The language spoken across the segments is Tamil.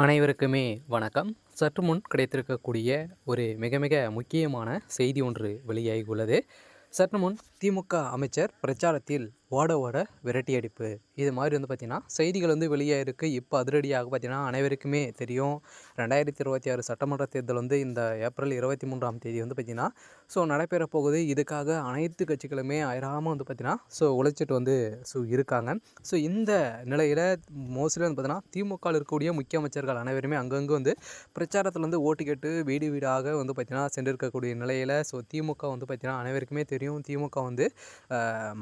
அனைவருக்குமே வணக்கம். சற்று முன் கிடைத்திருக்கக்கூடிய ஒரு மிக மிக முக்கியமான செய்தி ஒன்று வெளியாகி உள்ளது. சற்று முன் திமுக அமைச்சர் பிரச்சாரத்தில் ஓட ஓட விரட்டியடிப்பு, இது மாதிரி பார்த்திங்கன்னா செய்திகள் வெளியாகிருக்கு. இப்போ அதிரடியாக பார்த்திங்கன்னா அனைவருக்குமே தெரியும், 2026 சட்டமன்ற தேர்தல் இந்த ஏப்ரல் 23ஆம் தேதி பார்த்திங்கன்னா நடைபெற போகுது. இதுக்காக அனைத்து கட்சிகளுமே அயராமல் பார்த்திங்கன்னா உழைச்சிட்டு இருக்காங்க. இந்த நிலையில் மோஸ்ட்லி பார்த்திங்கன்னா திமுகவில் இருக்கக்கூடிய முக்கிய அமைச்சர்கள் அனைவருமே அங்கங்கே பிரச்சாரத்தில் ஓட்டு கேட்டு வீடு வீடாக பார்த்திங்கன்னா சென்றிருக்கக்கூடிய நிலையில் திமுக பார்த்திங்கன்னா அனைவருக்குமே தெரியும், திமுக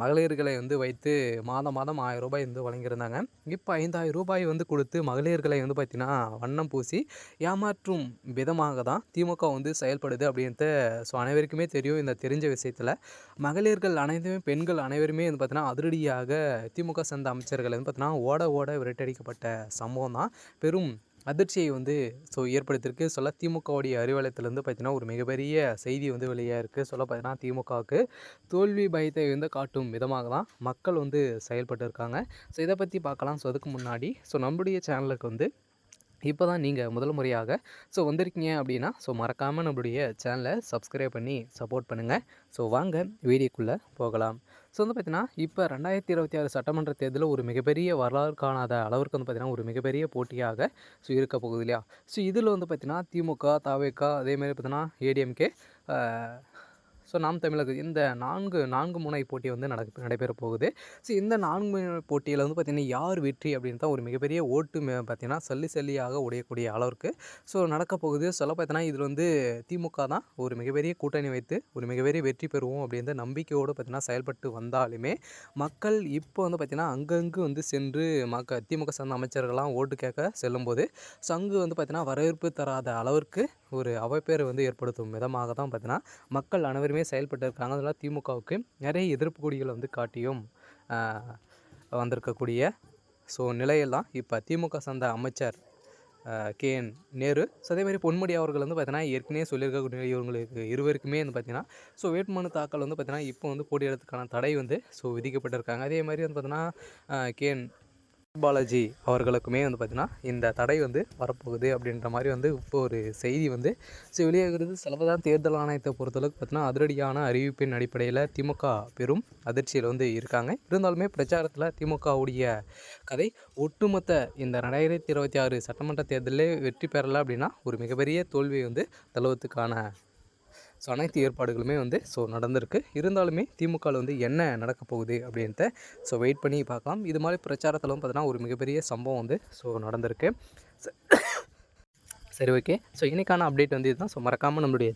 மகளிர்களை வைத்து மாதம் மாதம் 1000 ரூபாய் வழங்கியிருந்தாங்க. இப்போ 5000 ரூபாய் கொடுத்து மகளிர்களை பார்த்திங்கன்னா வண்ணம் பூசி ஏமாற்றும் விதமாக தான் திமுக செயல்படுது அப்படின்ட்டு அனைவருக்குமே தெரியும். இந்த தெரிஞ்ச விஷயத்தில் மகளிர்கள் அனைத்துமே, பெண்கள் அனைவருமே பார்த்திங்கன்னா அதிரடியாக திமுக சேர்ந்த அமைச்சர்கள் பார்த்திங்கன்னா ஓட ஓட விரட்டடிக்கப்பட்ட சம்பவம் தான் பெரும் அதிர்ச்சியை ஏற்படுத்தியிருக்கு. திமுகவுடைய அறிவாலயத்திலேருந்து பார்த்திங்கன்னா ஒரு மிகப்பெரிய செய்தி வெளியாக இருக்குது. பார்த்தீங்கன்னா திமுகவுக்கு தோல்வி பயத்தை காட்டும் விதமாக தான் மக்கள் செயல்பட்டு இருக்காங்க. இதை பற்றி பார்க்கலாம். அதுக்கு முன்னாடி நம்மளுடைய சேனலுக்கு இப்போ தான் நீங்கள் முதல் முறையாக வந்திருக்கீங்க அப்படின்னா மறக்காமல் நம்மளுடைய சேனலை சப்ஸ்கிரைப் பண்ணி சப்போர்ட் பண்ணுங்கள். வாங்க வீடியோக்குள்ளே போகலாம். பார்த்திங்கன்னா இப்போ 2026 சட்டமன்ற தேர்தலில் ஒரு மிகப்பெரிய வரலாறு காணாத அளவிற்கு பார்த்திங்கன்னா ஒரு மிகப்பெரிய போட்டியாக இருக்க போகுது இல்லையா. இதில் பார்த்திங்கன்னா திமுக, தவேக, அதேமாதிரி பார்த்திங்கன்னா ஏடிஎம்கே, நாம் தமிழர் இந்த நான்கு முனை போட்டி நடைபெற போகுது. இந்த 4 முனை போட்டியில் பார்த்திங்கன்னா யார் வெற்றி அப்படின்னு தான் ஒரு மிகப்பெரிய ஓட்டு பார்த்திங்கன்னா சல்லியாக உடையக்கூடிய அளவிற்கு நடக்க போகுது. பார்த்தீங்கன்னா இதில் திமுக தான் ஒரு மிகப்பெரிய கூட்டணி வைத்து ஒரு மிகப்பெரிய வெற்றி பெறுவோம் அப்படின்ற நம்பிக்கையோடு பார்த்திங்கன்னா செயல்பட்டு வந்தாலுமே மக்கள் இப்போ பார்த்திங்கன்னா அங்கங்கு சென்று திமுக சார்ந்த அமைச்சர்கள்லாம் ஓட்டு கேட்க செல்லும்போது அங்கு பார்த்திங்கன்னா வரவேற்பு தராத அளவிற்கு ஒரு அவப்பேர் ஏற்படுத்தும் விதமாக தான் பார்த்திங்கன்னா மக்கள் அனைவருமே செயல்பட்டு இருக்காங்க. அதனால் திமுகவுக்கு நிறைய எதிர்ப்பு கொடிகள் காட்டியும் வந்திருக்கக்கூடிய நிலையெல்லாம் இப்போ திமுக சார்ந்த அமைச்சர் KN நேரு, அதேமாதிரி பொன்முடி அவர்கள் பார்த்திங்கன்னா ஏற்கனவே சொல்லியிருக்கக்கூடிய இவங்களுக்கு இருவருக்குமே பார்த்திங்கன்னா வேட்புமனு தாக்கல் பார்த்திங்கன்னா இப்போ போட்டியிடறதுக்கான தடை விதிக்கப்பட்டிருக்காங்க. அதே மாதிரி பார்த்திங்கன்னா KN பாலாஜி அவர்களுக்குமே பார்த்திங்கன்னா இந்த தடை வரப்போகுது அப்படின்ற மாதிரி இப்போ ஒரு செய்தி வெளியாகிறது. செலவுதான் தேர்தல் ஆணையத்தை பொறுத்தளவுக்கு பார்த்திங்கன்னா அதிரடியான அறிவிப்பின் அடிப்படையில் திமுக பெரும் அதிர்ச்சியில் இருக்காங்க. இருந்தாலுமே பிரச்சாரத்தில் திமுகவுடைய கதை ஒட்டுமொத்த இந்த 2026 சட்டமன்ற தேர்தலில் வெற்றி பெறலை அப்படின்னா ஒரு மிகப்பெரிய தோல்வியை தழுவத்துக்கான அனைத்து ஏற்பாடுகளுமே நடந்திருக்கு. இருந்தாலுமே திமுகவில் என்ன நடக்க போகுது அப்படின்ட்டு வெயிட் பண்ணி பார்க்கலாம். இது மாதிரி பிரச்சாரத்தில் பார்த்தீங்கன்னா ஒரு மிகப்பெரிய சம்பவம் நடந்திருக்கு. சரி, ஓகே. இன்றைக்கான அப்டேட் இதுதான். மறக்காமல் நம்மளுடைய